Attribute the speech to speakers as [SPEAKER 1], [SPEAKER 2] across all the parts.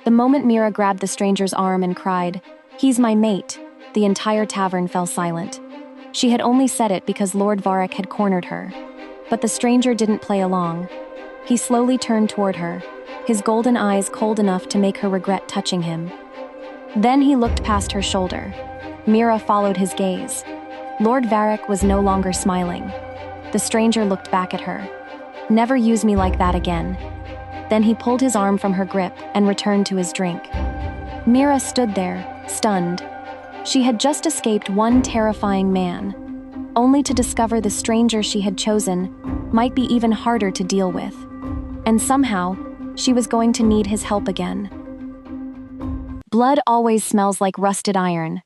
[SPEAKER 1] The moment Mira grabbed the stranger's arm and cried, "He's my mate," the entire tavern fell silent. She had only said it because Lord Varric had cornered her. But the stranger didn't play along. He slowly turned toward her, his golden eyes cold enough to make her regret touching him. Then he looked past her shoulder. Mira followed his gaze. Lord Varric was no longer smiling. The stranger looked back at her. "Never use me like that again." Then he pulled his arm from her grip and returned to his drink. Mira stood there, stunned. She had just escaped one terrifying man, only to discover the stranger she had chosen might be even harder to deal with. And somehow, she was going to need his help again. Blood always smells like rusted iron,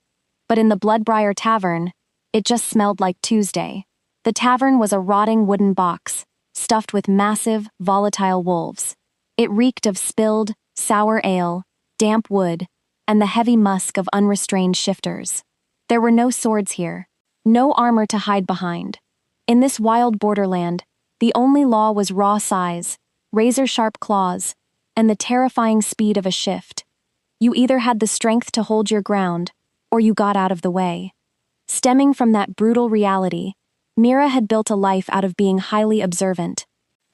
[SPEAKER 1] but in the Bloodbriar Tavern, it just smelled like Tuesday. The tavern was a rotting wooden box, stuffed with massive, volatile wolves. It reeked of spilled, sour ale, damp wood, and the heavy musk of unrestrained shifters. There were no swords here, no armor to hide behind. In this wild borderland, the only law was raw size, razor-sharp claws, and the terrifying speed of a shift. You either had the strength to hold your ground, or you got out of the way. Stemming from that brutal reality, Mira had built a life out of being highly observant.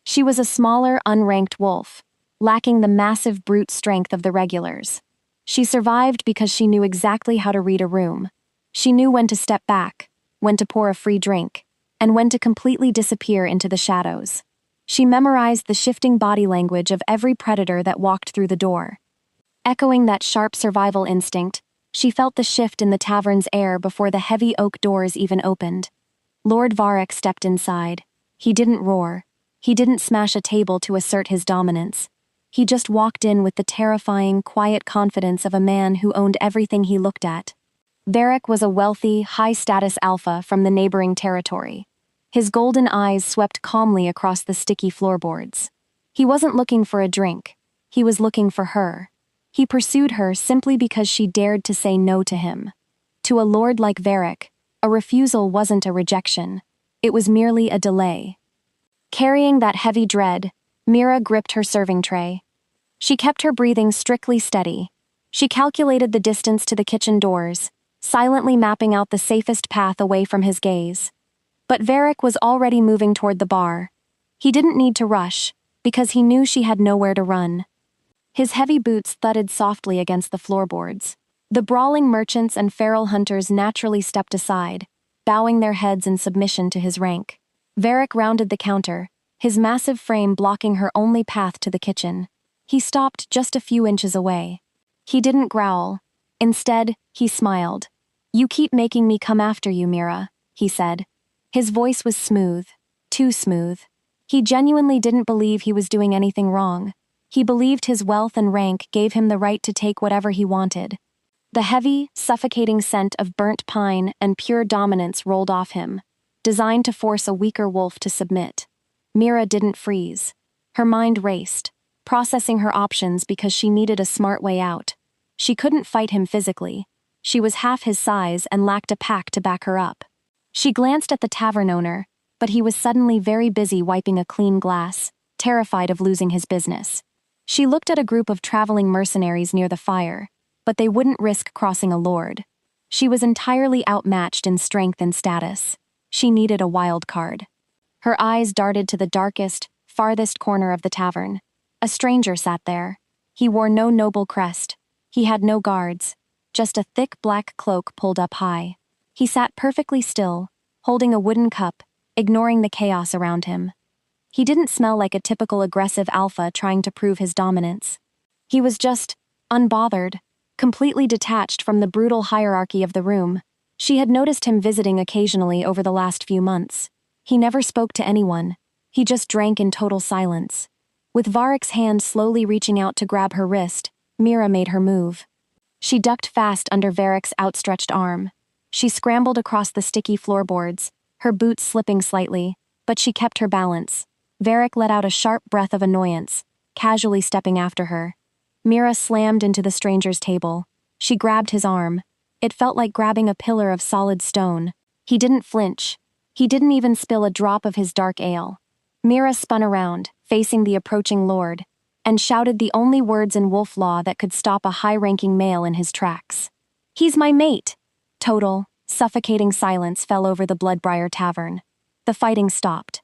[SPEAKER 1] She was a smaller, unranked wolf, lacking the massive brute strength of the regulars. She survived because she knew exactly how to read a room. She knew when to step back, when to pour a free drink, and when to completely disappear into the shadows. She memorized the shifting body language of every predator that walked through the door. Echoing that sharp survival instinct, she felt the shift in the tavern's air before the heavy oak doors even opened. Lord Varric stepped inside. He didn't roar. He didn't smash a table to assert his dominance. He just walked in with the terrifying, quiet confidence of a man who owned everything he looked at. Varric was a wealthy, high-status alpha from the neighboring territory. His golden eyes swept calmly across the sticky floorboards. He wasn't looking for a drink. He was looking for her. He pursued her simply because she dared to say no to him. To a lord like Varric, a refusal wasn't a rejection. It was merely a delay. Carrying that heavy dread, Mira gripped her serving tray. She kept her breathing strictly steady. She calculated the distance to the kitchen doors, silently mapping out the safest path away from his gaze. But Varric was already moving toward the bar. He didn't need to rush, because he knew she had nowhere to run. His heavy boots thudded softly against the floorboards. The brawling merchants and feral hunters naturally stepped aside, bowing their heads in submission to his rank. Varric rounded the counter, his massive frame blocking her only path to the kitchen. He stopped just a few inches away. He didn't growl. Instead, he smiled. "You keep making me come after you, Mira," he said. His voice was smooth, too smooth. He genuinely didn't believe he was doing anything wrong. He believed his wealth and rank gave him the right to take whatever he wanted. The heavy, suffocating scent of burnt pine and pure dominance rolled off him, designed to force a weaker wolf to submit. Mira didn't freeze. Her mind raced, processing her options because she needed a smart way out. She couldn't fight him physically. She was half his size and lacked a pack to back her up. She glanced at the tavern owner, but he was suddenly very busy wiping a clean glass, terrified of losing his business. She looked at a group of traveling mercenaries near the fire, but they wouldn't risk crossing a lord. She was entirely outmatched in strength and status. She needed a wild card. Her eyes darted to the darkest, farthest corner of the tavern. A stranger sat there. He wore no noble crest. He had no guards, just a thick black cloak pulled up high. He sat perfectly still, holding a wooden cup, ignoring the chaos around him. He didn't smell like a typical aggressive alpha trying to prove his dominance. He was just unbothered, completely detached from the brutal hierarchy of the room. She had noticed him visiting occasionally over the last few months. He never spoke to anyone. He just drank in total silence. With Varric's hand slowly reaching out to grab her wrist, Mira made her move. She ducked fast under Varric's outstretched arm. She scrambled across the sticky floorboards, her boots slipping slightly, but she kept her balance. Varric let out a sharp breath of annoyance, casually stepping after her. Mira slammed into the stranger's table. She grabbed his arm. It felt like grabbing a pillar of solid stone. He didn't flinch. He didn't even spill a drop of his dark ale. Mira spun around, facing the approaching lord. and shouted the only words in wolf law that could stop a high-ranking male in his tracks. "He's my mate!" Total, suffocating silence fell over the Bloodbriar Tavern. The fighting stopped.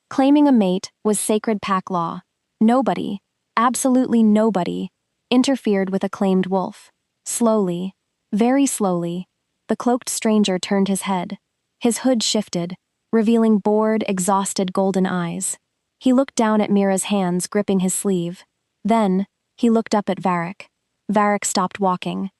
[SPEAKER 1] Claiming a mate was sacred pack law. Nobody, absolutely nobody, interfered with a claimed wolf. Slowly, very slowly, the cloaked stranger turned his head. His hood shifted, revealing bored, exhausted golden eyes. He looked down at Mira's hands gripping his sleeve. Then, he looked up at Varric. Varric stopped walking.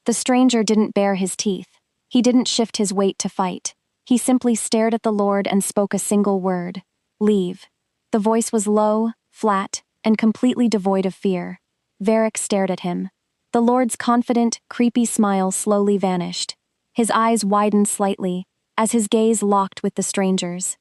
[SPEAKER 1] The stranger didn't bare his teeth. He didn't shift his weight to fight. He simply stared at the Lord and spoke a single word. "Leave." The voice was low, flat, and completely devoid of fear. Varric stared at him. The Lord's confident, creepy smile slowly vanished. His eyes widened slightly, as his gaze locked with the stranger's.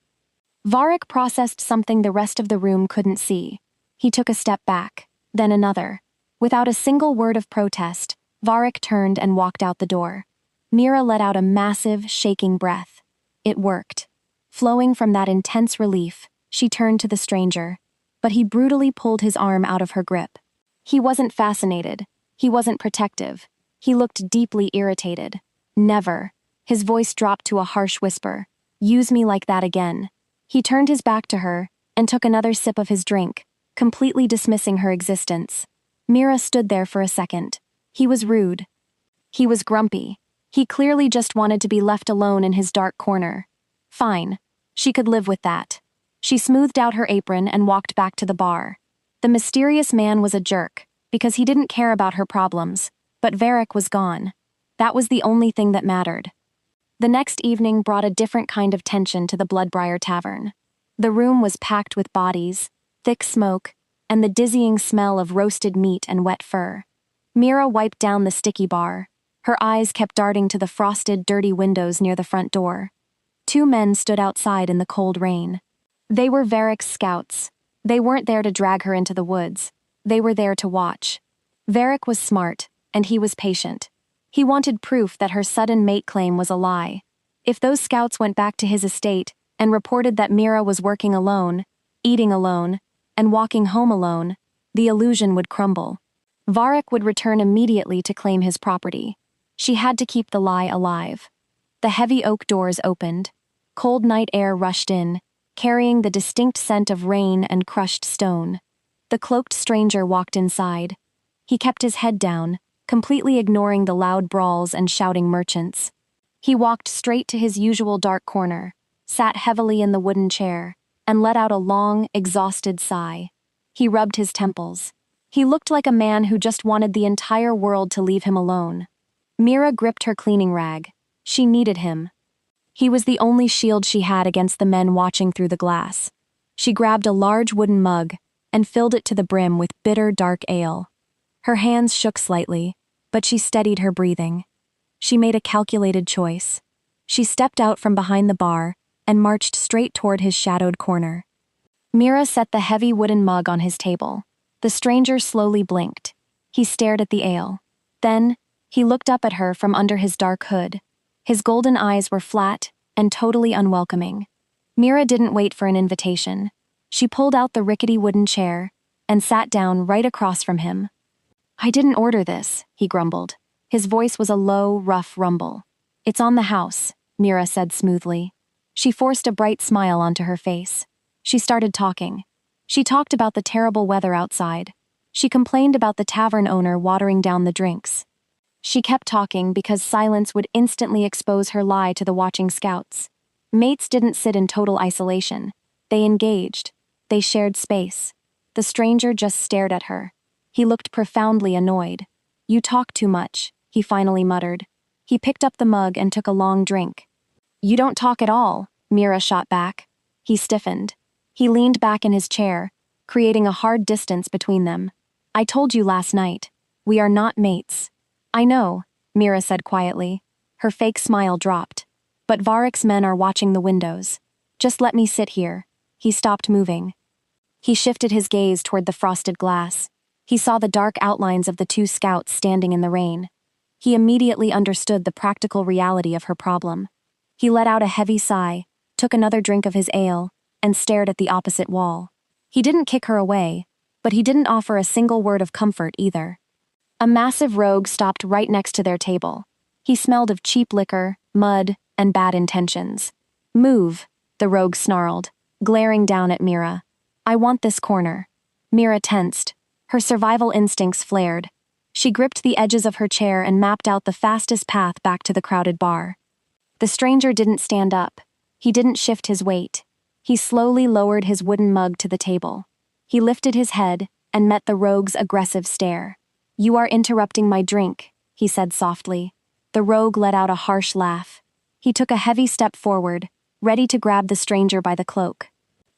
[SPEAKER 1] Varric processed something the rest of the room couldn't see. He took a step back, then another. Without a single word of protest, Varric turned and walked out the door. Mira let out a massive, shaking breath. It worked. Flowing from that intense relief, she turned to the stranger, but he brutally pulled his arm out of her grip. He wasn't fascinated. He wasn't protective. He looked deeply irritated. "Never." His voice dropped to a harsh whisper. "Use me like that again." He turned his back to her and took another sip of his drink, completely dismissing her existence. Mira stood there for a second. He was rude. He was grumpy. He clearly just wanted to be left alone in his dark corner. Fine. She could live with that. She smoothed out her apron and walked back to the bar. The mysterious man was a jerk, because he didn't care about her problems, but Varric was gone. That was the only thing that mattered. The next evening brought a different kind of tension to the Bloodbriar Tavern. The room was packed with bodies, thick smoke, and the dizzying smell of roasted meat and wet fur. Mira wiped down the sticky bar. Her eyes kept darting to the frosted, dirty windows near the front door. Two men stood outside in the cold rain. They were Varric's scouts. They weren't there to drag her into the woods. They were there to watch. Varric was smart, and he was patient. He wanted proof that her sudden mate claim was a lie. If those scouts went back to his estate and reported that Mira was working alone, eating alone, and walking home alone, the illusion would crumble. Varric would return immediately to claim his property. She had to keep the lie alive. The heavy oak doors opened. Cold night air rushed in, carrying the distinct scent of rain and crushed stone. The cloaked stranger walked inside. He kept his head down, completely ignoring the loud brawls and shouting merchants. He walked straight to his usual dark corner, sat heavily in the wooden chair, and let out a long, exhausted sigh. He rubbed his temples. He looked like a man who just wanted the entire world to leave him alone. Mira gripped her cleaning rag. She needed him. He was the only shield she had against the men watching through the glass. She grabbed a large wooden mug and filled it to the brim with bitter, dark ale. Her hands shook slightly, but she steadied her breathing. She made a calculated choice. She stepped out from behind the bar and marched straight toward his shadowed corner. Mira set the heavy wooden mug on his table. The stranger slowly blinked. He stared at the ale. Then, he looked up at her from under his dark hood. His golden eyes were flat and totally unwelcoming. Mira didn't wait for an invitation. She pulled out the rickety wooden chair and sat down right across from him. "I didn't order this," he grumbled. His voice was a low, rough rumble. "It's on the house," Mira said smoothly. She forced a bright smile onto her face. She started talking. She talked about the terrible weather outside. She complained about the tavern owner watering down the drinks. She kept talking because silence would instantly expose her lie to the watching scouts. Mates didn't sit in total isolation. They engaged. They shared space. The stranger just stared at her. He looked profoundly annoyed. "You talk too much," he finally muttered. He picked up the mug and took a long drink. "You don't talk at all," Mira shot back. He stiffened. He leaned back in his chair, creating a hard distance between them. "I told you last night. We are not mates." "I know," Mira said quietly. Her fake smile dropped. "But Varric's men are watching the windows. Just let me sit here." He stopped moving. He shifted his gaze toward the frosted glass. He saw the dark outlines of the two scouts standing in the rain. He immediately understood the practical reality of her problem. He let out a heavy sigh, took another drink of his ale, and stared at the opposite wall. He didn't kick her away, but he didn't offer a single word of comfort either. A massive rogue stopped right next to their table. He smelled of cheap liquor, mud, and bad intentions. "Move," the rogue snarled, glaring down at Mira. "I want this corner." Mira tensed. Her survival instincts flared. She gripped the edges of her chair and mapped out the fastest path back to the crowded bar. The stranger didn't stand up. He didn't shift his weight. He slowly lowered his wooden mug to the table. He lifted his head and met the rogue's aggressive stare. "You are interrupting my drink," he said softly. The rogue let out a harsh laugh. He took a heavy step forward, ready to grab the stranger by the cloak.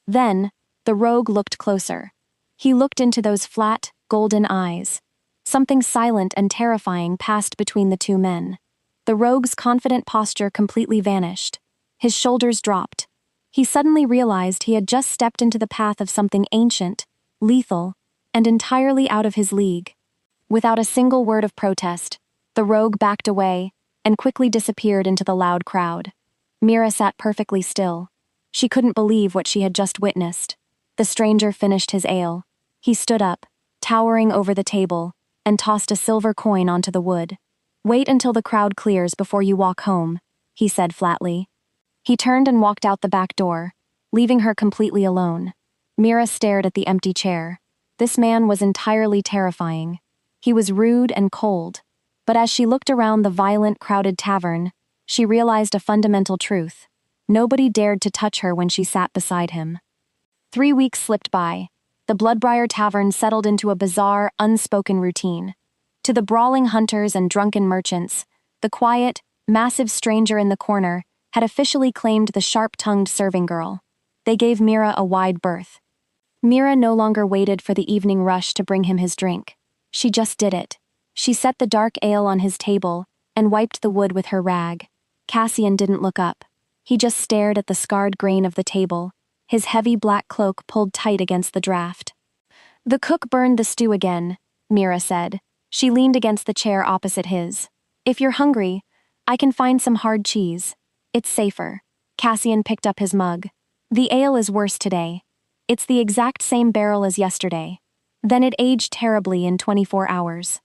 [SPEAKER 1] Then, the rogue looked closer. He looked into those flat, golden eyes. Something silent and terrifying passed between the two men. The rogue's confident posture completely vanished. His shoulders dropped. He suddenly realized he had just stepped into the path of something ancient, lethal, and entirely out of his league. Without a single word of protest, the rogue backed away and quickly disappeared into the loud crowd. Mira sat perfectly still. She couldn't believe what she had just witnessed. The stranger finished his ale. He stood up, towering over the table, and tossed a silver coin onto the wood. "Wait until the crowd clears before you walk home," he said flatly. He turned and walked out the back door, leaving her completely alone. Mira stared at the empty chair. This man was entirely terrifying. He was rude and cold. But as she looked around the violent, crowded tavern, she realized a fundamental truth. Nobody dared to touch her when she sat beside him. 3 weeks slipped by. The Bloodbriar Tavern settled into a bizarre, unspoken routine. To the brawling hunters and drunken merchants, the quiet, massive stranger in the corner had officially claimed the sharp-tongued serving girl. They gave Mira a wide berth. Mira no longer waited for the evening rush to bring him his drink. She just did it. She set the dark ale on his table and wiped the wood with her rag. Cassian didn't look up. He just stared at the scarred grain of the table, his heavy black cloak pulled tight against the draft. "The cook burned the stew again," Mira said. She leaned against the chair opposite his. "If you're hungry, I can find some hard cheese. It's safer." Cassian picked up his mug. "The ale is worse today. It's the exact same barrel as yesterday. Then it aged terribly in 24 hours.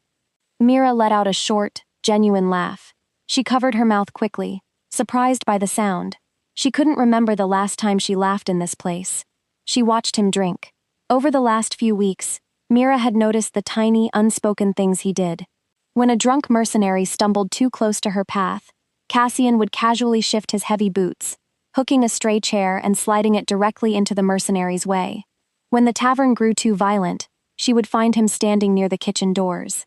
[SPEAKER 1] Mira let out a short, genuine laugh. She covered her mouth quickly, surprised by the sound. She couldn't remember the last time she laughed in this place. She watched him drink. Over the last few weeks, Mira had noticed the tiny, unspoken things he did. When a drunk mercenary stumbled too close to her path, Cassian would casually shift his heavy boots, hooking a stray chair and sliding it directly into the mercenary's way. When the tavern grew too violent, she would find him standing near the kitchen doors.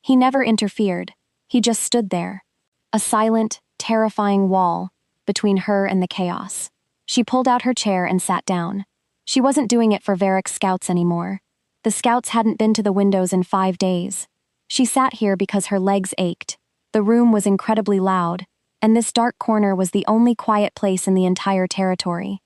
[SPEAKER 1] He never interfered. He just stood there. A silent, terrifying wall between her and the chaos. She pulled out her chair and sat down. She wasn't doing it for Varric's scouts anymore. The scouts hadn't been to the windows in 5 days. She sat here because her legs ached. The room was incredibly loud, and this dark corner was the only quiet place in the entire territory.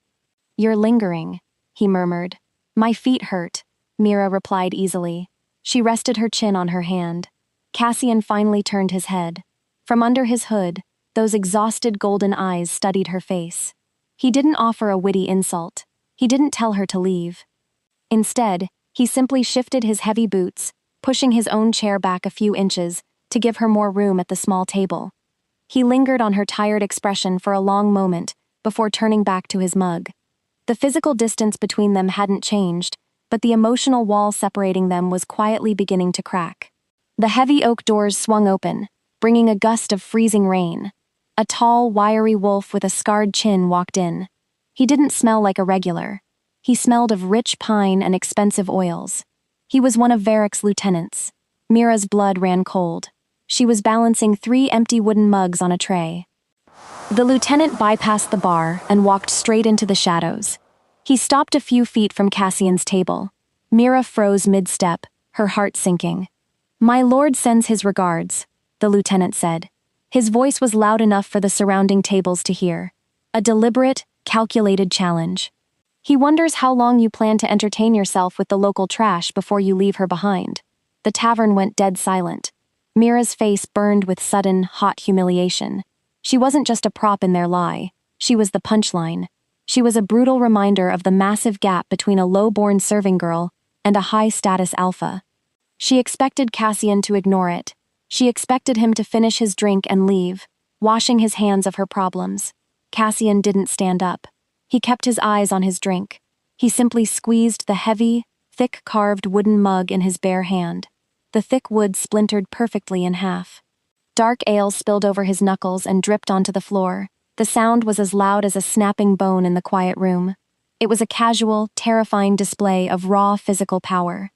[SPEAKER 1] "You're lingering," he murmured. "My feet hurt," Mira replied easily. She rested her chin on her hand. Cassian finally turned his head. From under his hood, those exhausted golden eyes studied her face. He didn't offer a witty insult. He didn't tell her to leave. Instead, he simply shifted his heavy boots, pushing his own chair back a few inches to give her more room at the small table. He lingered on her tired expression for a long moment before turning back to his mug. The physical distance between them hadn't changed, but the emotional wall separating them was quietly beginning to crack. The heavy oak doors swung open, bringing a gust of freezing rain. A tall, wiry wolf with a scarred chin walked in. He didn't smell like a regular. He smelled of rich pine and expensive oils. He was one of Varric's lieutenants. Mira's blood ran cold. She was balancing 3 empty wooden mugs on a tray. The lieutenant bypassed the bar and walked straight into the shadows. He stopped a few feet from Cassian's table. Mira froze mid-step, her heart sinking. "My lord sends his regards," the lieutenant said. His voice was loud enough for the surrounding tables to hear. A deliberate, calculated challenge. "He wonders how long you plan to entertain yourself with the local trash before you leave her behind." The tavern went dead silent. Mira's face burned with sudden, hot humiliation. She wasn't just a prop in their lie. She was the punchline. She was a brutal reminder of the massive gap between a low-born serving girl and a high-status alpha. She expected Cassian to ignore it. She expected him to finish his drink and leave, washing his hands of her problems. Cassian didn't stand up. He kept his eyes on his drink. He simply squeezed the heavy, thick-carved wooden mug in his bare hand. The thick wood splintered perfectly in half. Dark ale spilled over his knuckles and dripped onto the floor. The sound was as loud as a snapping bone in the quiet room. It was a casual, terrifying display of raw physical power.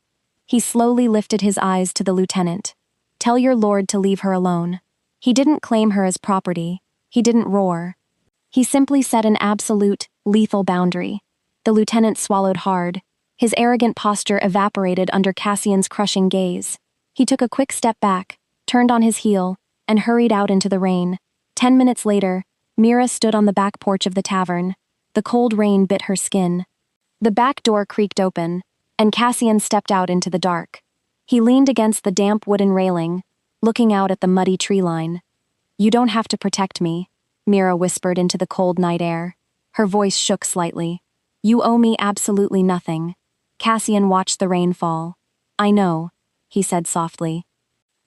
[SPEAKER 1] He slowly lifted his eyes to the lieutenant. "Tell your lord to leave her alone." He didn't claim her as property. He didn't roar. He simply set an absolute, lethal boundary. The lieutenant swallowed hard. His arrogant posture evaporated under Cassian's crushing gaze. He took a quick step back, turned on his heel, and hurried out into the rain. 10 minutes later, Mira stood on the back porch of the tavern. The cold rain bit her skin. The back door creaked open, and Cassian stepped out into the dark. He leaned against the damp wooden railing, looking out at the muddy tree line. "You don't have to protect me," Mira whispered into the cold night air. Her voice shook slightly. "You owe me absolutely nothing." Cassian watched the rain fall. "I know," he said softly.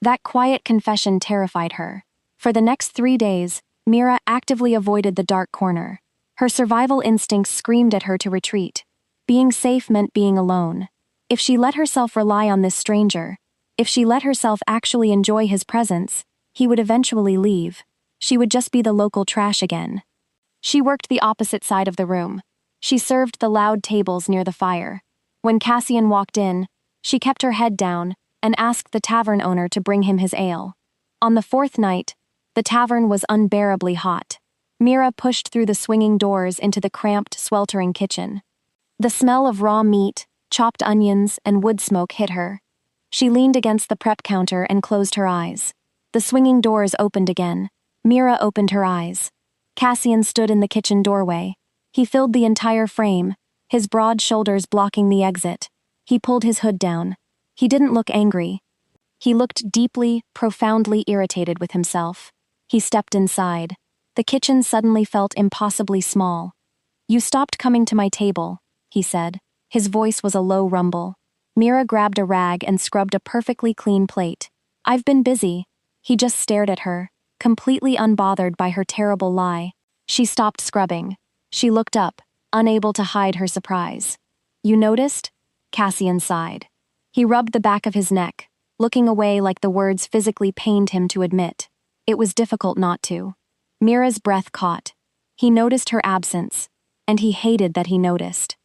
[SPEAKER 1] That quiet confession terrified her. For the next 3 days, Mira actively avoided the dark corner. Her survival instincts screamed at her to retreat. Being safe meant being alone. If she let herself rely on this stranger, if she let herself actually enjoy his presence, he would eventually leave. She would just be the local trash again. She worked the opposite side of the room. She served the loud tables near the fire. When Cassian walked in, she kept her head down and asked the tavern owner to bring him his ale. On the 4th night, the tavern was unbearably hot. Mira pushed through the swinging doors into the cramped, sweltering kitchen. The smell of raw meat, chopped onions, and wood smoke hit her. She leaned against the prep counter and closed her eyes. The swinging doors opened again. Mira opened her eyes. Cassian stood in the kitchen doorway. He filled the entire frame, his broad shoulders blocking the exit. He pulled his hood down. He didn't look angry. He looked deeply, profoundly irritated with himself. He stepped inside. The kitchen suddenly felt impossibly small. "You stopped coming to my table," he said. His voice was a low rumble. Mira grabbed a rag and scrubbed a perfectly clean plate. "I've been busy." He just stared at her, completely unbothered by her terrible lie. She stopped scrubbing. She looked up, unable to hide her surprise. "You noticed?" Cassian sighed. He rubbed the back of his neck, looking away like the words physically pained him to admit. It was difficult not to. Mira's breath caught. He noticed her absence, and he hated that he noticed.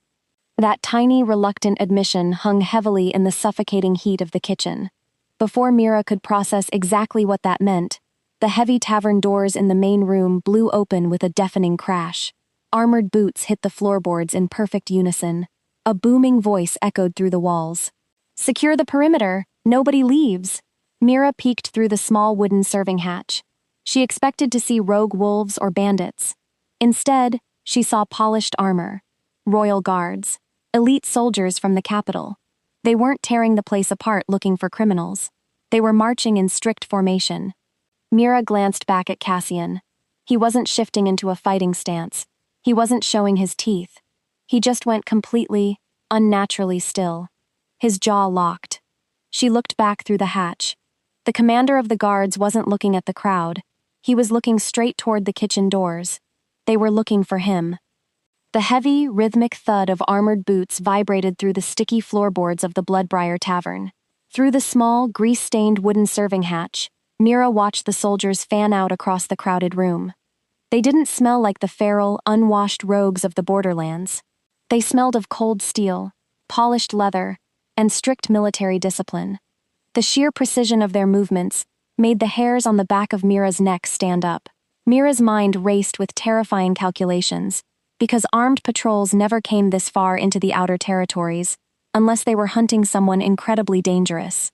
[SPEAKER 1] That tiny, reluctant admission hung heavily in the suffocating heat of the kitchen. Before Mira could process exactly what that meant, the heavy tavern doors in the main room blew open with a deafening crash. Armored boots hit the floorboards in perfect unison. A booming voice echoed through the walls. "Secure the perimeter! Nobody leaves!" Mira peeked through the small wooden serving hatch. She expected to see rogue wolves or bandits. Instead, she saw polished armor. Royal guards. Elite soldiers from the capital. They weren't tearing the place apart looking for criminals. They were marching in strict formation. Mira glanced back at Cassian. He wasn't shifting into a fighting stance. He wasn't showing his teeth. He just went completely, unnaturally still. His jaw locked. She looked back through the hatch. The commander of the guards wasn't looking at the crowd. He was looking straight toward the kitchen doors. They were looking for him. The heavy, rhythmic thud of armored boots vibrated through the sticky floorboards of the Bloodbriar Tavern. Through the small, grease-stained wooden serving hatch, Mira watched the soldiers fan out across the crowded room. They didn't smell like the feral, unwashed rogues of the borderlands. They smelled of cold steel, polished leather, and strict military discipline. The sheer precision of their movements made the hairs on the back of Mira's neck stand up. Mira's mind raced with terrifying calculations, because armed patrols never came this far into the outer territories, unless they were hunting someone incredibly dangerous.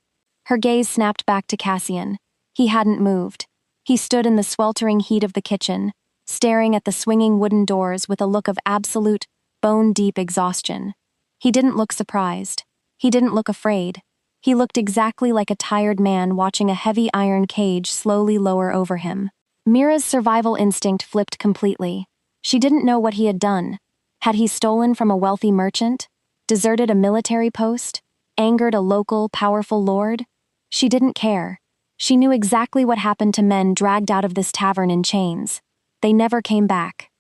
[SPEAKER 1] Her gaze snapped back to Cassian. He hadn't moved. He stood in the sweltering heat of the kitchen, staring at the swinging wooden doors with a look of absolute, bone-deep exhaustion. He didn't look surprised. He didn't look afraid. He looked exactly like a tired man watching a heavy iron cage slowly lower over him. Mira's survival instinct flipped completely. She didn't know what he had done. Had he stolen from a wealthy merchant? Deserted a military post? angered a local, powerful lord? She didn't care. She knew exactly what happened to men dragged out of this tavern in chains. They never came back.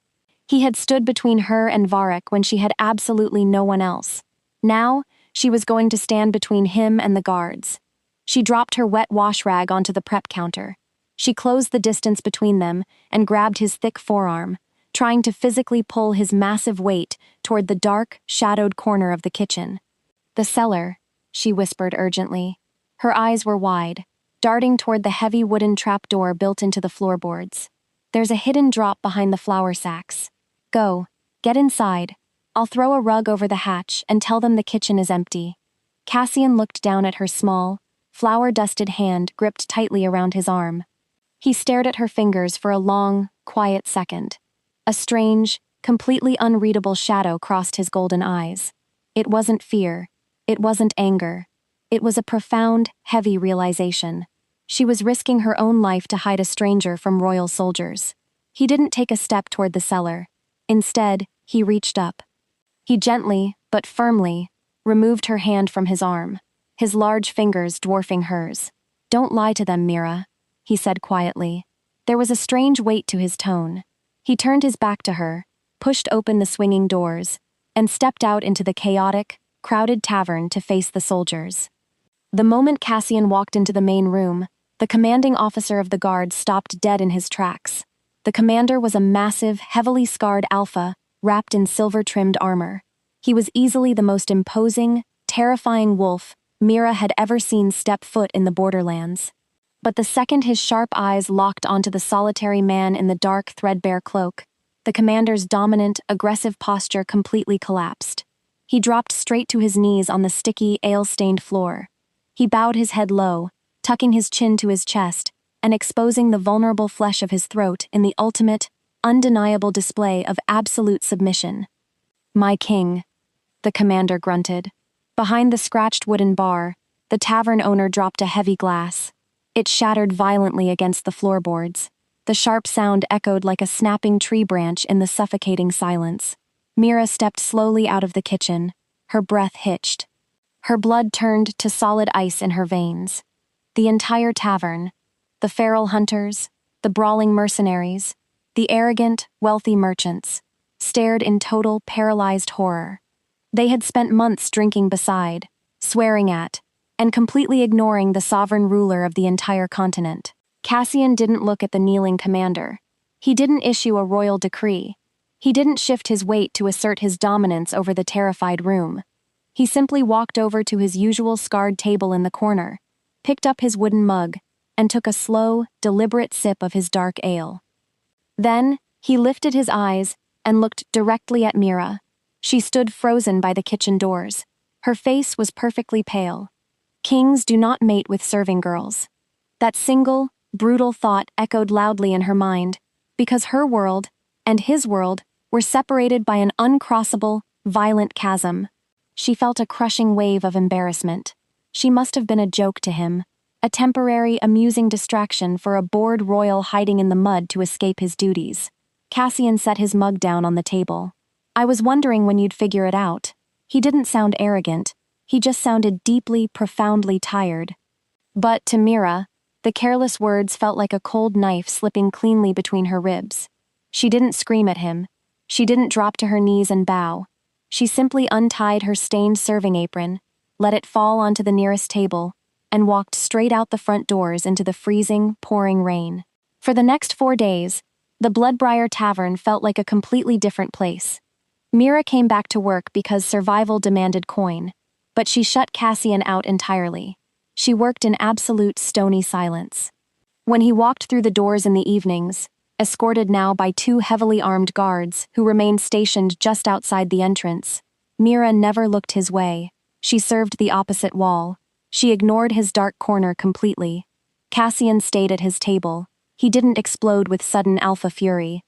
[SPEAKER 1] He had stood between her and Varric when she had absolutely no one else. Now, she was going to stand between him and the guards. She dropped her wet wash rag onto the prep counter. She closed the distance between them and grabbed his thick forearm, trying to physically pull his massive weight toward the dark, shadowed corner of the kitchen. "The cellar," she whispered urgently. Her eyes were wide, darting toward the heavy wooden trapdoor built into the floorboards. "There's a hidden drop behind the flour sacks. Go, get inside. I'll throw a rug over the hatch and tell them the kitchen is empty." Cassian looked down at her small, flour-dusted hand gripped tightly around his arm. He stared at her fingers for a long, quiet second. A strange, completely unreadable shadow crossed his golden eyes. It wasn't fear. It wasn't anger. It was a profound, heavy realization. She was risking her own life to hide a stranger from royal soldiers. He didn't take a step toward the cellar. Instead, he reached up. He gently, but firmly, removed her hand from his arm, his large fingers dwarfing hers. "Don't lie to them, Mira," he said quietly. There was a strange weight to his tone. He turned his back to her, pushed open the swinging doors, and stepped out into the chaotic, crowded tavern to face the soldiers. The moment Cassian walked into the main room, the commanding officer of the guard stopped dead in his tracks. The commander was a massive, heavily scarred alpha, wrapped in silver-trimmed armor. He was easily the most imposing, terrifying wolf Mira had ever seen step foot in the borderlands. But the second his sharp eyes locked onto the solitary man in the dark, threadbare cloak, the commander's dominant, aggressive posture completely collapsed. He dropped straight to his knees on the sticky, ale-stained floor. He bowed his head low, tucking his chin to his chest, and exposing the vulnerable flesh of his throat in the ultimate, undeniable display of absolute submission. "My king," the commander grunted. Behind the scratched wooden bar, the tavern owner dropped a heavy glass. It shattered violently against the floorboards. The sharp sound echoed like a snapping tree branch in the suffocating silence. Mira stepped slowly out of the kitchen, her breath hitched. Her blood turned to solid ice in her veins. The entire tavern, the feral hunters, the brawling mercenaries, the arrogant, wealthy merchants, stared in total, paralyzed horror. They had spent months drinking beside, swearing at, and completely ignoring the sovereign ruler of the entire continent. Cassian didn't look at the kneeling commander. He didn't issue a royal decree. He didn't shift his weight to assert his dominance over the terrified room. He simply walked over to his usual scarred table in the corner, picked up his wooden mug, and took a slow, deliberate sip of his dark ale. Then, he lifted his eyes and looked directly at Mira. She stood frozen by the kitchen doors. Her face was perfectly pale. Kings do not mate with serving girls. That single, brutal thought echoed loudly in her mind, because her world, and his world, were separated by an uncrossable, violent chasm. She felt a crushing wave of embarrassment. She must have been a joke to him, a temporary, amusing distraction for a bored royal hiding in the mud to escape his duties. Cassian set his mug down on the table. "I was wondering when you'd figure it out." He didn't sound arrogant. He just sounded deeply, profoundly tired. But to Mira, the careless words felt like a cold knife slipping cleanly between her ribs. She didn't scream at him. She didn't drop to her knees and bow. She simply untied her stained serving apron, let it fall onto the nearest table, and walked straight out the front doors into the freezing, pouring rain. For the next 4 days, the Bloodbriar Tavern felt like a completely different place. Mira came back to work because survival demanded coin, but she shut Cassian out entirely. She worked in absolute stony silence. When he walked through the doors in the evenings, escorted now by 2 heavily armed guards who remained stationed just outside the entrance, Mira never looked his way. She served the opposite wall. She ignored his dark corner completely. Cassian stayed at his table. He didn't explode with sudden alpha fury.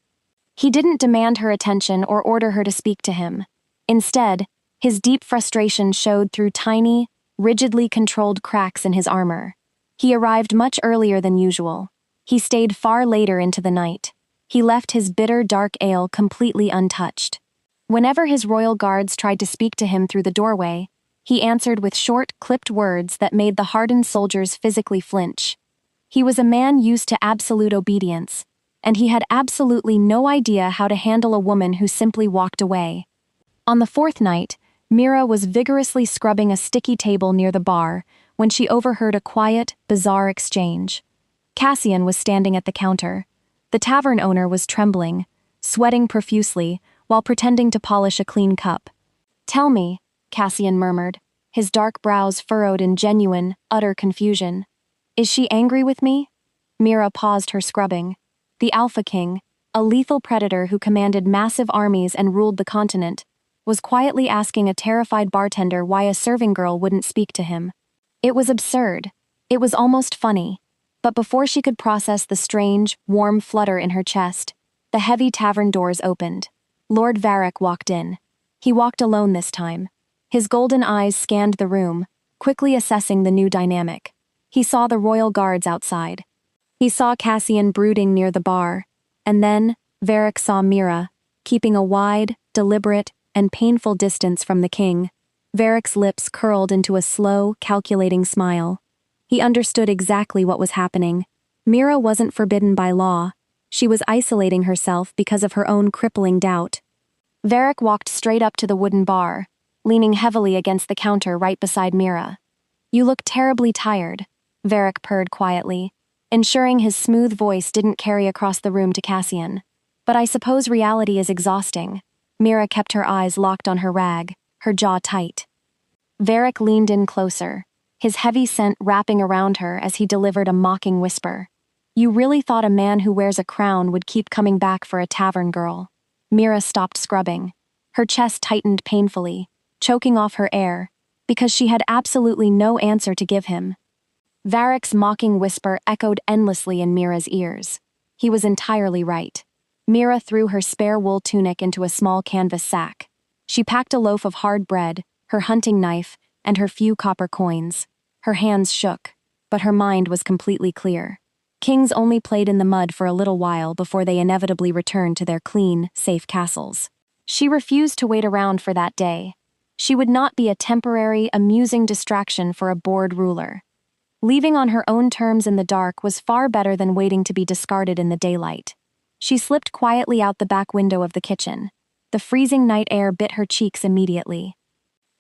[SPEAKER 1] He didn't demand her attention or order her to speak to him. Instead, his deep frustration showed through tiny, rigidly controlled cracks in his armor. He arrived much earlier than usual. He stayed far later into the night. He left his bitter, dark ale completely untouched. Whenever his royal guards tried to speak to him through the doorway, He answered with short, clipped words that made the hardened soldiers physically flinch. He was a man used to absolute obedience, and he had absolutely no idea how to handle a woman who simply walked away. On the fourth night, Mira was vigorously scrubbing a sticky table near the bar when she overheard a quiet, bizarre exchange. Cassian was standing at the counter. The tavern owner was trembling, sweating profusely, while pretending to polish a clean cup. "Tell me," Cassian murmured, his dark brows furrowed in genuine, utter confusion. "Is she angry with me?" Mira paused her scrubbing. The Alpha King, a lethal predator who commanded massive armies and ruled the continent, was quietly asking a terrified bartender why a serving girl wouldn't speak to him. It was absurd. It was almost funny. But before she could process the strange, warm flutter in her chest, the heavy tavern doors opened. Lord Varric walked in. He walked alone this time. His golden eyes scanned the room, quickly assessing the new dynamic. He saw the royal guards outside. He saw Cassian brooding near the bar. And then, Varric saw Mira, keeping a wide, deliberate, and painful distance from the king. Varric's lips curled into a slow, calculating smile. He understood exactly what was happening. Mira wasn't forbidden by law. She was isolating herself because of her own crippling doubt. Varric walked straight up to the wooden bar, leaning heavily against the counter right beside Mira. "You look terribly tired," Varric purred quietly, ensuring his smooth voice didn't carry across the room to Cassian. "But I suppose reality is exhausting." Mira kept her eyes locked on her rag, her jaw tight. Varric leaned in closer, his heavy scent wrapping around her as he delivered a mocking whisper. "You really thought a man who wears a crown would keep coming back for a tavern girl?" Mira stopped scrubbing. Her chest tightened painfully, choking off her air, because she had absolutely no answer to give him. Varric's mocking whisper echoed endlessly in Mira's ears. He was entirely right. Mira threw her spare wool tunic into a small canvas sack. She packed a loaf of hard bread, her hunting knife, and her few copper coins. Her hands shook, but her mind was completely clear. Kings only played in the mud for a little while before they inevitably returned to their clean, safe castles. She refused to wait around for that day. She would not be a temporary, amusing distraction for a bored ruler. Leaving on her own terms in the dark was far better than waiting to be discarded in the daylight. She slipped quietly out the back window of the kitchen. The freezing night air bit her cheeks immediately.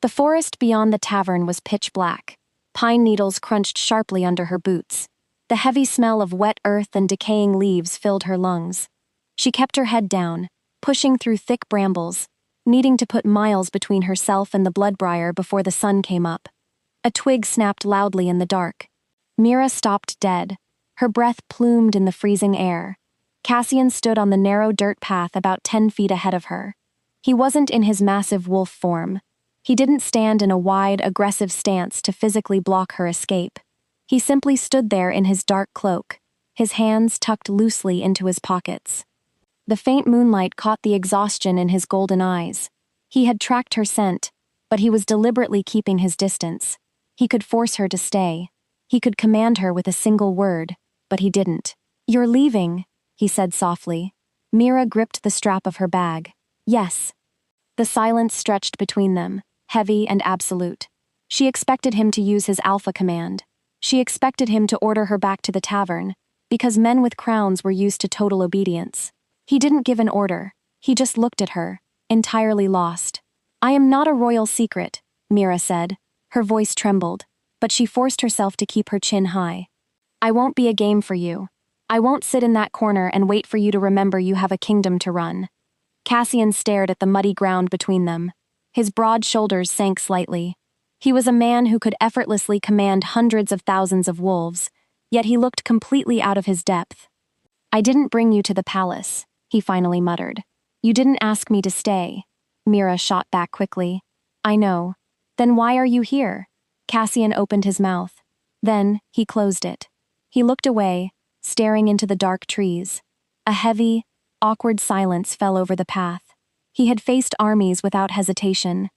[SPEAKER 1] The forest beyond the tavern was pitch black. Pine needles crunched sharply under her boots. The heavy smell of wet earth and decaying leaves filled her lungs. She kept her head down, pushing through thick brambles, needing to put miles between herself and the bloodbriar before the sun came up. A twig snapped loudly in the dark. Mira stopped dead, her breath plumed in the freezing air. Cassian stood on the narrow dirt path about 10 feet ahead of her. He wasn't in his massive wolf form. He didn't stand in a wide, aggressive stance to physically block her escape. He simply stood there in his dark cloak, his hands tucked loosely into his pockets. The faint moonlight caught the exhaustion in his golden eyes. He had tracked her scent, but he was deliberately keeping his distance. He could force her to stay. He could command her with a single word, but he didn't. "You're leaving," he said softly. Mira gripped the strap of her bag. "Yes." The silence stretched between them, heavy and absolute. She expected him to use his alpha command. She expected him to order her back to the tavern, because men with crowns were used to total obedience. He didn't give an order. He just looked at her, entirely lost. "I am not a royal secret," Mira said. Her voice trembled, but she forced herself to keep her chin high. "I won't be a game for you. I won't sit in that corner and wait for you to remember you have a kingdom to run." Cassian stared at the muddy ground between them. His broad shoulders sank slightly. He was a man who could effortlessly command hundreds of thousands of wolves, yet he looked completely out of his depth. "I didn't bring you to the palace," he finally muttered. "You didn't ask me to stay." Mira shot back quickly. "I know. Then why are you here?" Cassian opened his mouth. Then, he closed it. He looked away, staring into the dark trees. A heavy, awkward silence fell over the path. He had faced armies without hesitation.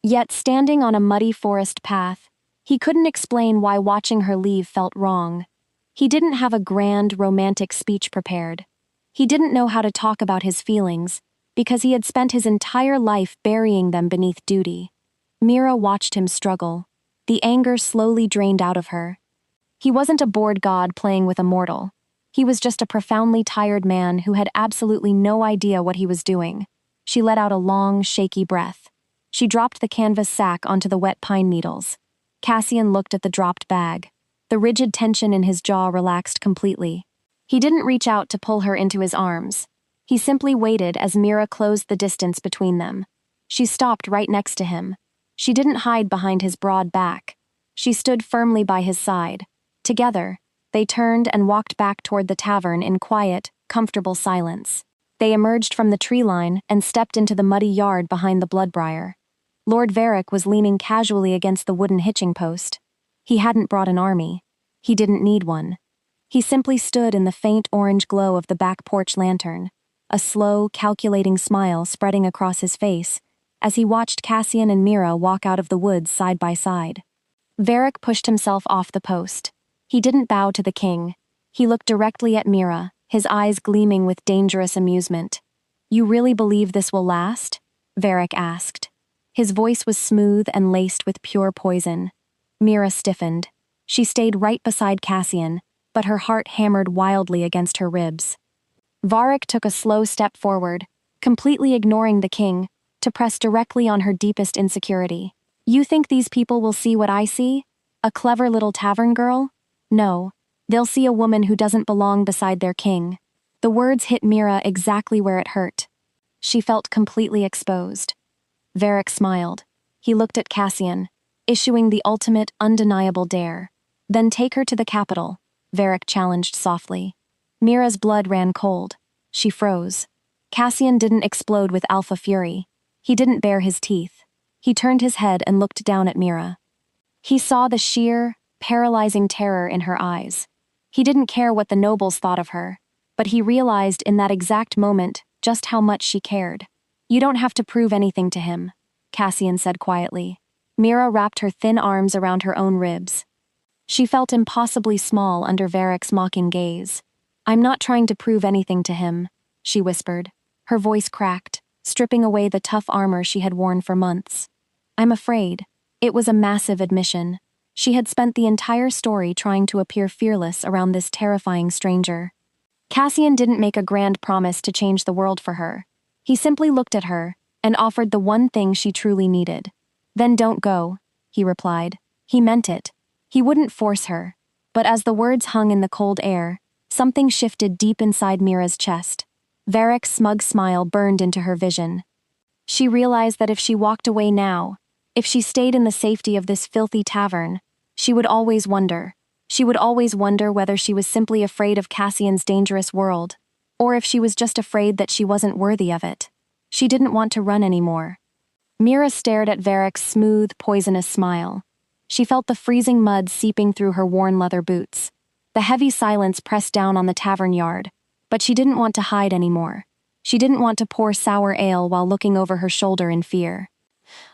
[SPEAKER 1] Yet, standing on a muddy forest path, he couldn't explain why watching her leave felt wrong. He didn't have a grand, romantic speech prepared. He didn't know how to talk about his feelings, because he had spent his entire life burying them beneath duty. Mira watched him struggle. The anger slowly drained out of her. He wasn't a bored god playing with a mortal. He was just a profoundly tired man who had absolutely no idea what he was doing. She let out a long, shaky breath. She dropped the canvas sack onto the wet pine needles. Cassian looked at the dropped bag. The rigid tension in his jaw relaxed completely. He didn't reach out to pull her into his arms. He simply waited as Mira closed the distance between them. She stopped right next to him. She didn't hide behind his broad back. She stood firmly by his side. Together, they turned and walked back toward the tavern in quiet, comfortable silence. They emerged from the tree line and stepped into the muddy yard behind the Bloodbriar. Lord Varric was leaning casually against the wooden hitching post. He hadn't brought an army. He didn't need one. He simply stood in the faint orange glow of the back porch lantern, a slow, calculating smile spreading across his face as he watched Cassian and Mira walk out of the woods side by side. Varric pushed himself off the post. He didn't bow to the king. He looked directly at Mira, his eyes gleaming with dangerous amusement. "You really believe this will last?" Varric asked. His voice was smooth and laced with pure poison. Mira stiffened. She stayed right beside Cassian, but her heart hammered wildly against her ribs. Varric took a slow step forward, completely ignoring the king, to press directly on her deepest insecurity. "You think these people will see what I see? A clever little tavern girl? No. They'll see a woman who doesn't belong beside their king." The words hit Mira exactly where it hurt. She felt completely exposed. Varric smiled. He looked at Cassian, issuing the ultimate, undeniable dare. "Then take her to the capital," Varric challenged softly. Mira's blood ran cold. She froze. Cassian didn't explode with alpha fury. He didn't bare his teeth. He turned his head and looked down at Mira. He saw the sheer, paralyzing terror in her eyes. He didn't care what the nobles thought of her, but he realized in that exact moment just how much she cared. "You don't have to prove anything to him," Cassian said quietly. Mira wrapped her thin arms around her own ribs. She felt impossibly small under Varric's mocking gaze. "I'm not trying to prove anything to him," she whispered. Her voice cracked, stripping away the tough armor she had worn for months. "I'm afraid." It was a massive admission. She had spent the entire story trying to appear fearless around this terrifying stranger. Cassian didn't make a grand promise to change the world for her. He simply looked at her and offered the one thing she truly needed. "Then don't go," he replied. He meant it. He wouldn't force her. But as the words hung in the cold air, something shifted deep inside Mira's chest. Varric's smug smile burned into her vision. She realized that if she walked away now, if she stayed in the safety of this filthy tavern, she would always wonder. She would always wonder whether she was simply afraid of Cassian's dangerous world, or if she was just afraid that she wasn't worthy of it. She didn't want to run anymore. Mira stared at Varric's smooth, poisonous smile. She felt the freezing mud seeping through her worn leather boots. The heavy silence pressed down on the tavern yard, but she didn't want to hide anymore. She didn't want to pour sour ale while looking over her shoulder in fear.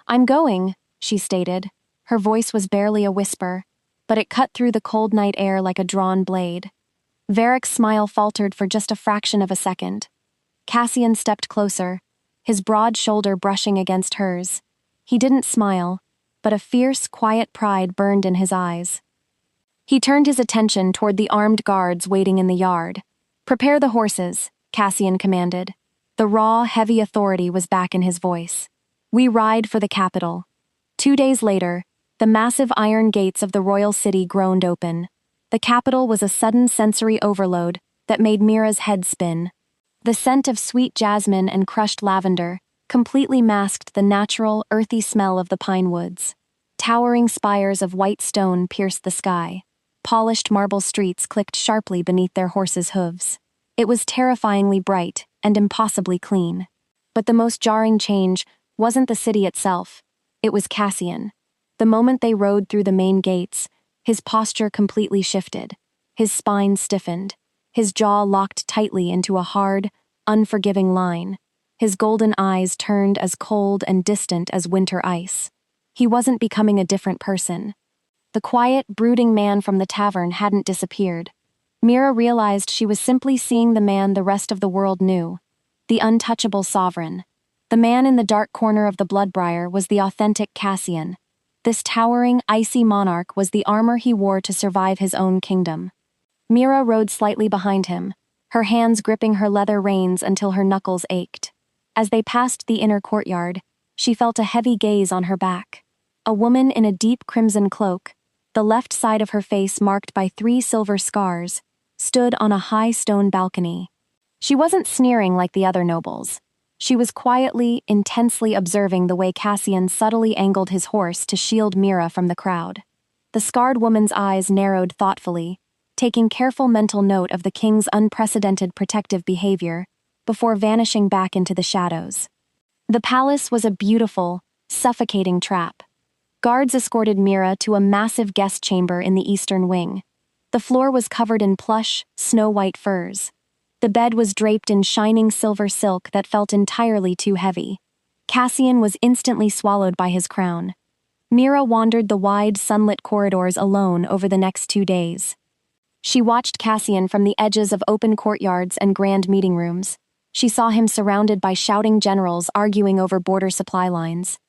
[SPEAKER 1] "I'm going," she stated. Her voice was barely a whisper, but it cut through the cold night air like a drawn blade. Varric's smile faltered for just a fraction of a second. Cassian stepped closer, his broad shoulder brushing against hers. He didn't smile, but a fierce, quiet pride burned in his eyes. He turned his attention toward the armed guards waiting in the yard. "Prepare the horses," Cassian commanded. The raw, heavy authority was back in his voice. "We ride for the capital." 2 days later, the massive iron gates of the royal city groaned open. The capital was a sudden sensory overload that made Mira's head spin. The scent of sweet jasmine and crushed lavender completely masked the natural, earthy smell of the pine woods. Towering spires of white stone pierced the sky. Polished marble streets clicked sharply beneath their horses' hooves. It was terrifyingly bright and impossibly clean. But the most jarring change wasn't the city itself. It was Cassian. The moment they rode through the main gates, his posture completely shifted. His spine stiffened. His jaw locked tightly into a hard, unforgiving line. His golden eyes turned as cold and distant as winter ice. He wasn't becoming a different person. The quiet, brooding man from the tavern hadn't disappeared. Mira realized she was simply seeing the man the rest of the world knew. The untouchable sovereign. The The man in the dark corner of the Bloodbriar was the authentic Cassian. This towering, icy monarch was the armor he wore to survive his own kingdom. Mira rode slightly behind him, her hands gripping her leather reins until her knuckles ached. As they passed the inner courtyard, she felt a heavy gaze on her back. A woman in a deep crimson cloak, the left side of her face marked by 3 silver scars, stood on a high stone balcony. She wasn't sneering like the other nobles. She was quietly, intensely observing the way Cassian subtly angled his horse to shield Mira from the crowd. The scarred woman's eyes narrowed thoughtfully, taking careful mental note of the king's unprecedented protective behavior, before vanishing back into the shadows. The palace was a beautiful, suffocating trap. Guards escorted Mira to a massive guest chamber in the eastern wing. The floor was covered in plush, snow-white furs. The bed was draped in shining silver silk that felt entirely too heavy. Cassian was instantly swallowed by his crown. Mira wandered the wide, sunlit corridors alone over the next 2 days. She watched Cassian from the edges of open courtyards and grand meeting rooms. She saw him surrounded by shouting generals arguing over border supply lines.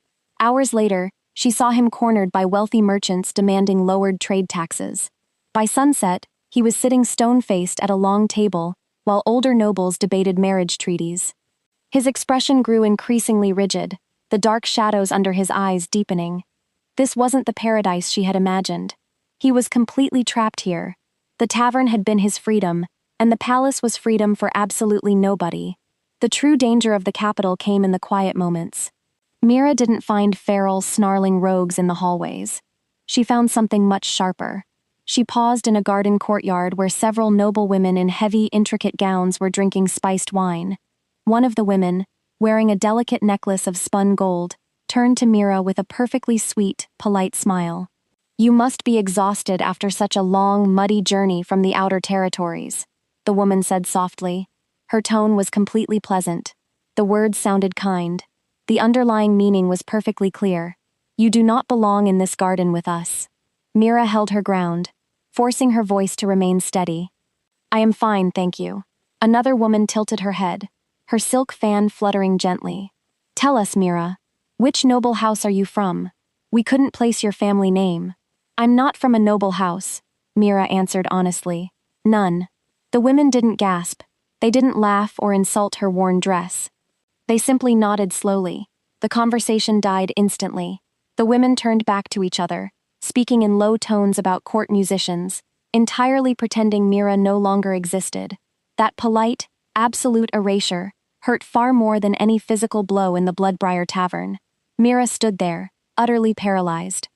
[SPEAKER 1] Hours later, she saw him cornered by wealthy merchants demanding lowered trade taxes. By sunset, he was sitting stone-faced at a long table, while older nobles debated marriage treaties. His expression grew increasingly rigid, the dark shadows under his eyes deepening. This wasn't the paradise she had imagined. He was completely trapped here. The tavern had been his freedom, and the palace was freedom for absolutely nobody. The true danger of the capital came in the quiet moments. Mira didn't find feral, snarling rogues in the hallways. She found something much sharper. She paused in a garden courtyard where several noble women in heavy, intricate gowns were drinking spiced wine. One of the women, wearing a delicate necklace of spun gold, turned to Mira with a perfectly sweet, polite smile. "You must be exhausted after such a long, muddy journey from the outer territories," the woman said softly. Her tone was completely pleasant. The words sounded kind. The underlying meaning was perfectly clear. "You do not belong in this garden with us." Mira held her ground, forcing her voice to remain steady. "I am fine, thank you." Another woman tilted her head, her silk fan fluttering gently. "Tell us, Mira, which noble house are you from? We couldn't place your family name." "I'm not from a noble house," Mira answered honestly. "None." The women didn't gasp. They didn't laugh or insult her worn dress. They simply nodded slowly. The conversation died instantly. The women turned back to each other, speaking in low tones about court musicians, entirely pretending Mira no longer existed. That polite, absolute erasure hurt far more than any physical blow in the Bloodbriar tavern. Mira stood there, utterly paralyzed.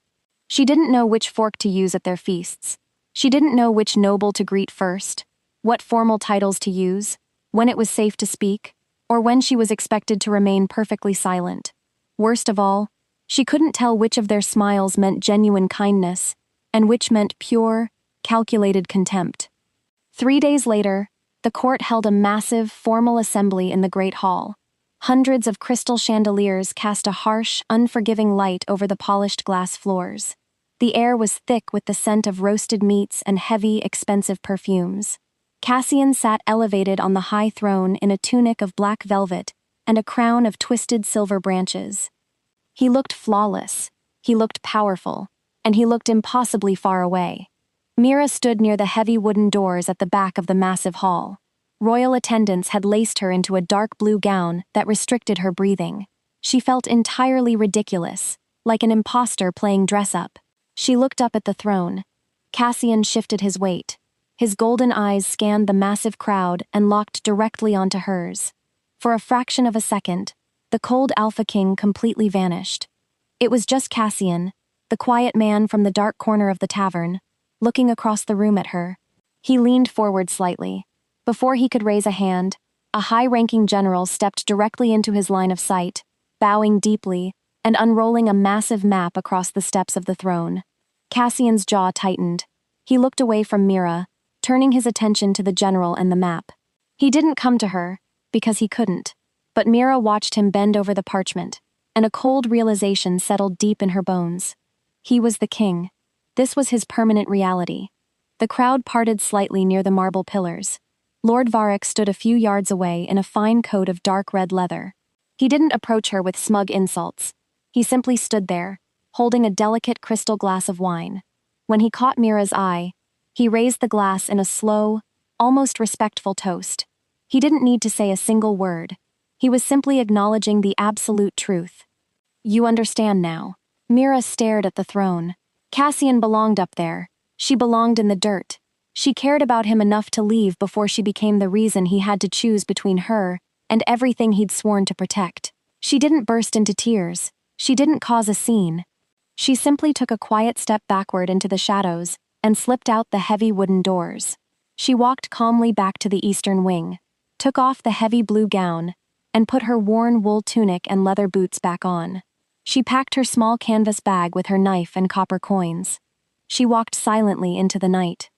[SPEAKER 1] She didn't know which fork to use at their feasts. She didn't know which noble to greet first, what formal titles to use, when it was safe to speak, or when she was expected to remain perfectly silent. Worst of all, she couldn't tell which of their smiles meant genuine kindness, and which meant pure, calculated contempt. 3 days later, the court held a massive, formal assembly in the Great Hall. Hundreds of crystal chandeliers cast a harsh, unforgiving light over the polished glass floors. The air was thick with the scent of roasted meats and heavy, expensive perfumes. Cassian sat elevated on the high throne in a tunic of black velvet and a crown of twisted silver branches. He looked flawless, he looked powerful, and he looked impossibly far away. Mira stood near the heavy wooden doors at the back of the massive hall. Royal attendants had laced her into a dark blue gown that restricted her breathing. She felt entirely ridiculous, like an imposter playing dress-up. She looked up at the throne. Cassian shifted his weight. His golden eyes scanned the massive crowd and locked directly onto hers. For a fraction of a second, the cold Alpha King completely vanished. It was just Cassian, the quiet man from the dark corner of the tavern, looking across the room at her. He leaned forward slightly. Before he could raise a hand, a high-ranking general stepped directly into his line of sight, bowing deeply and unrolling a massive map across the steps of the throne. Cassian's jaw tightened. He looked away from Mira, turning his attention to the general and the map. He didn't come to her, because he couldn't. But Mira watched him bend over the parchment, and a cold realization settled deep in her bones. He was the king. This was his permanent reality. The crowd parted slightly near the marble pillars. Lord Varric stood a few yards away in a fine coat of dark red leather. He didn't approach her with smug insults. He simply stood there, holding a delicate crystal glass of wine. When he caught Mira's eye, he raised the glass in a slow, almost respectful toast. He didn't need to say a single word. He was simply acknowledging the absolute truth. You understand now. Mira stared at the throne. Cassian belonged up there. She belonged in the dirt. She cared about him enough to leave before she became the reason he had to choose between her and everything he'd sworn to protect. She didn't burst into tears. She didn't cause a scene. She simply took a quiet step backward into the shadows and slipped out the heavy wooden doors. She walked calmly back to the eastern wing, took off the heavy blue gown, and put her worn wool tunic and leather boots back on. She packed her small canvas bag with her knife and copper coins. She walked silently into the night.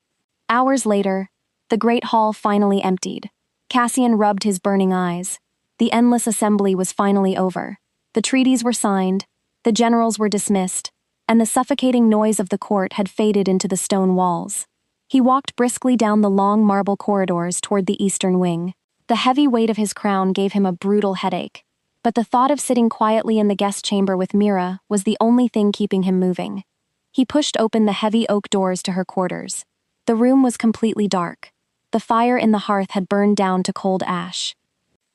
[SPEAKER 1] Hours later, the great hall finally emptied. Cassian rubbed his burning eyes. The endless assembly was finally over. The treaties were signed, the generals were dismissed, and the suffocating noise of the court had faded into the stone walls. He walked briskly down the long marble corridors toward the eastern wing. The heavy weight of his crown gave him a brutal headache, but the thought of sitting quietly in the guest chamber with Mira was the only thing keeping him moving. He pushed open the heavy oak doors to her quarters. The room was completely dark. The fire in the hearth had burned down to cold ash.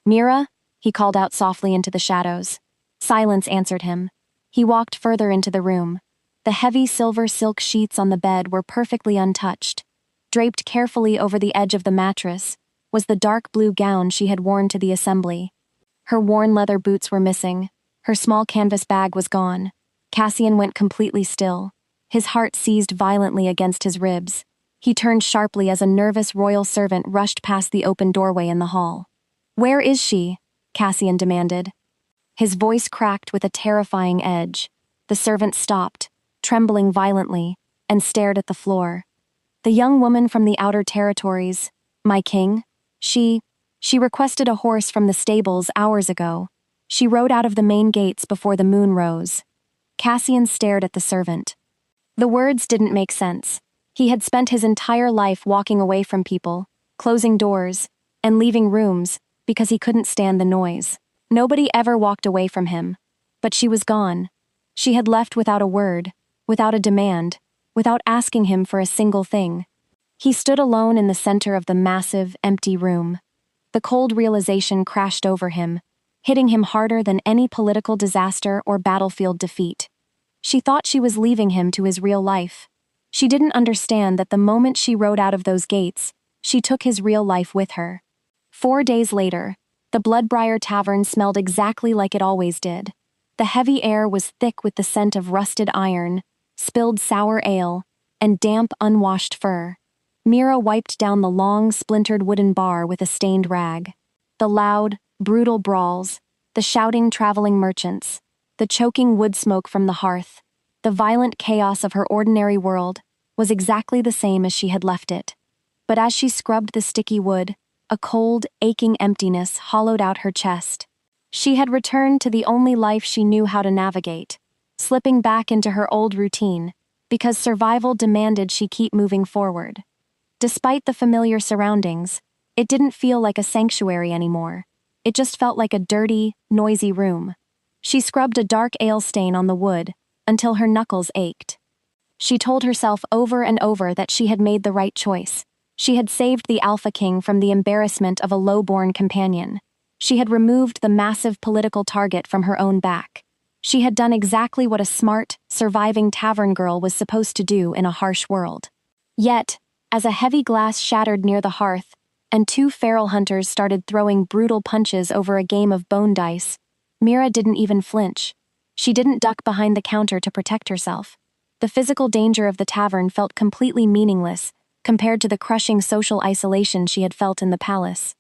[SPEAKER 1] Mira, he called out softly into the shadows. Silence answered him. He walked further into the room. The heavy silver silk sheets on the bed were perfectly untouched. Draped carefully over the edge of the mattress was the dark blue gown she had worn to the assembly. Her worn leather boots were missing. Her small canvas bag was gone. Cassian went completely still. His heart seized violently against his ribs. He turned sharply as a nervous royal servant rushed past the open doorway in the hall. "Where is she?" Cassian demanded. His voice cracked with a terrifying edge. The servant stopped, trembling violently, and stared at the floor. "The young woman from the outer territories, my king, she requested a horse from the stables hours ago. She rode out of the main gates before the moon rose." Cassian stared at the servant. The words didn't make sense. He had spent his entire life walking away from people, closing doors, and leaving rooms because he couldn't stand the noise. Nobody ever walked away from him. But she was gone. She had left without a word, without a demand, without asking him for a single thing. He stood alone in the center of the massive, empty room. The cold realization crashed over him, hitting him harder than any political disaster or battlefield defeat. She thought she was leaving him to his real life. She didn't understand that the moment she rode out of those gates, she took his real life with her. 4 days later, the Bloodbriar Tavern smelled exactly like it always did. The heavy air was thick with the scent of rusted iron, spilled sour ale, and damp, unwashed fur. Mira wiped down the long, splintered wooden bar with a stained rag. The loud, brutal brawls, the shouting traveling merchants, the choking wood smoke from the hearth, the violent chaos of her ordinary world was exactly the same as she had left it. But as she scrubbed the sticky wood, a cold, aching emptiness hollowed out her chest. She had returned to the only life she knew how to navigate, slipping back into her old routine, because survival demanded she keep moving forward. Despite the familiar surroundings, it didn't feel like a sanctuary anymore. It just felt like a dirty, noisy room. She scrubbed a dark ale stain on the wood until her knuckles ached. She told herself over and over that she had made the right choice. She had saved the Alpha King from the embarrassment of a low-born companion. She had removed the massive political target from her own back. She had done exactly what a smart, surviving tavern girl was supposed to do in a harsh world. Yet, as a heavy glass shattered near the hearth, and 2 feral hunters started throwing brutal punches over a game of bone dice, Mira didn't even flinch. She didn't duck behind the counter to protect herself. The physical danger of the tavern felt completely meaningless compared to the crushing social isolation she had felt in the palace.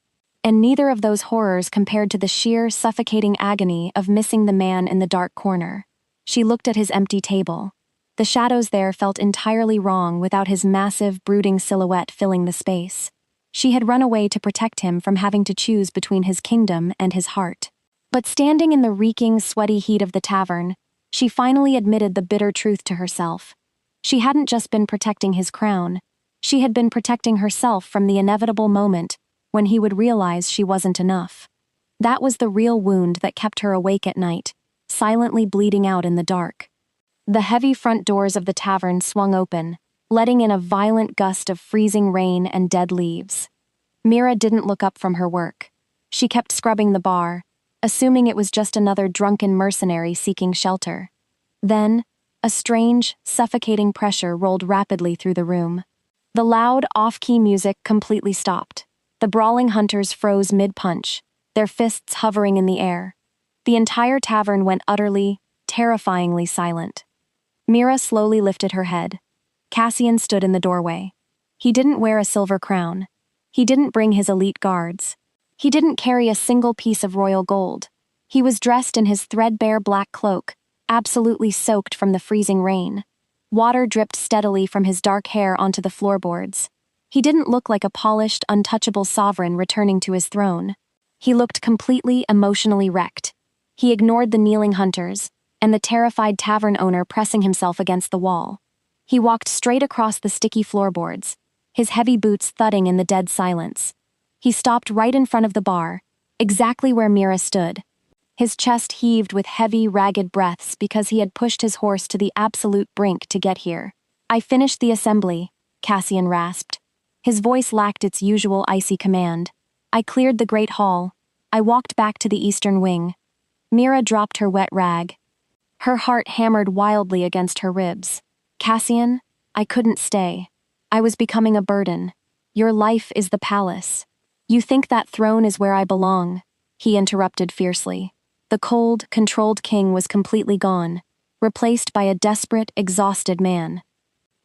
[SPEAKER 1] And neither of those horrors compared to the sheer, suffocating agony of missing the man in the dark corner. She looked at his empty table. The shadows there felt entirely wrong without his massive, brooding silhouette filling the space. She had run away to protect him from having to choose between his kingdom and his heart. But standing in the reeking, sweaty heat of the tavern, she finally admitted the bitter truth to herself. She hadn't just been protecting his crown. She had been protecting herself from the inevitable moment when he would realize she wasn't enough. That was the real wound that kept her awake at night, silently bleeding out in the dark. The heavy front doors of the tavern swung open, letting in a violent gust of freezing rain and dead leaves. Mira didn't look up from her work. She kept scrubbing the bar, assuming it was just another drunken mercenary seeking shelter. Then, a strange, suffocating pressure rolled rapidly through the room. The loud, off-key music completely stopped. The brawling hunters froze mid-punch, their fists hovering in the air. The entire tavern went utterly, terrifyingly silent. Mira slowly lifted her head. Cassian stood in the doorway. He didn't wear a silver crown. He didn't bring his elite guards. He didn't carry a single piece of royal gold. He was dressed in his threadbare black cloak, absolutely soaked from the freezing rain. Water dripped steadily from his dark hair onto the floorboards. He didn't look like a polished, untouchable sovereign returning to his throne. He looked completely emotionally wrecked. He ignored the kneeling hunters, and the terrified tavern owner pressing himself against the wall. He walked straight across the sticky floorboards, his heavy boots thudding in the dead silence. He stopped right in front of the bar, exactly where Mira stood. His chest heaved with heavy, ragged breaths because he had pushed his horse to the absolute brink to get here. "I finished the assembly," Cassian rasped. His voice lacked its usual icy command. "I cleared the great hall. I walked back to the eastern wing." Mira dropped her wet rag. Her heart hammered wildly against her ribs. "Cassian, I couldn't stay. I was becoming a burden. Your life is the palace. You think that throne is where I belong," he interrupted fiercely. The cold, controlled king was completely gone, replaced by a desperate, exhausted man.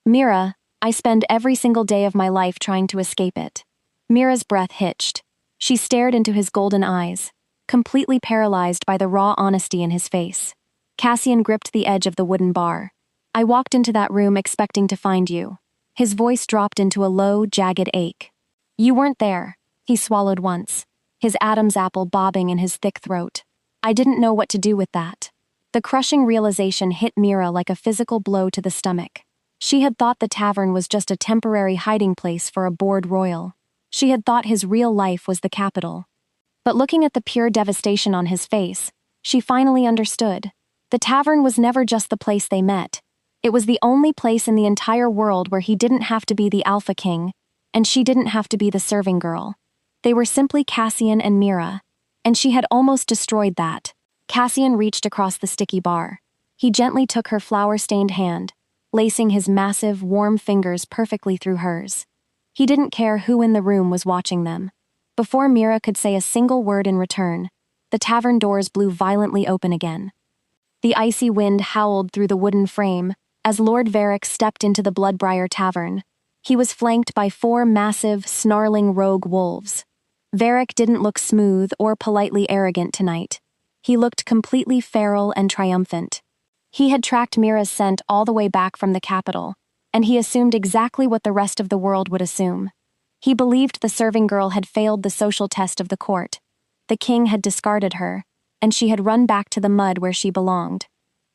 [SPEAKER 1] "Mira, I spend every single day of my life trying to escape it." Mira's breath hitched. She stared into his golden eyes, completely paralyzed by the raw honesty in his face. Cassian gripped the edge of the wooden bar. "I walked into that room expecting to find you." His voice dropped into a low, jagged ache. "You weren't there." He swallowed once, his Adam's apple bobbing in his thick throat. "I didn't know what to do with that." The crushing realization hit Mira like a physical blow to the stomach. She had thought the tavern was just a temporary hiding place for a bored royal. She had thought his real life was the capital. But looking at the pure devastation on his face, she finally understood. The tavern was never just the place they met. It was the only place in the entire world where he didn't have to be the alpha king, and she didn't have to be the serving girl. They were simply Cassian and Mira, and she had almost destroyed that. Cassian reached across the sticky bar. He gently took her flower-stained hand, lacing his massive, warm fingers perfectly through hers. He didn't care who in the room was watching them. Before Mira could say a single word in return, the tavern doors blew violently open again. The icy wind howled through the wooden frame as Lord Varric stepped into the Bloodbriar Tavern. He was flanked by 4 massive, snarling rogue wolves. Varric didn't look smooth or politely arrogant tonight. He looked completely feral and triumphant. He had tracked Mira's scent all the way back from the capital, and he assumed exactly what the rest of the world would assume. He believed the serving girl had failed the social test of the court. The king had discarded her, and she had run back to the mud where she belonged.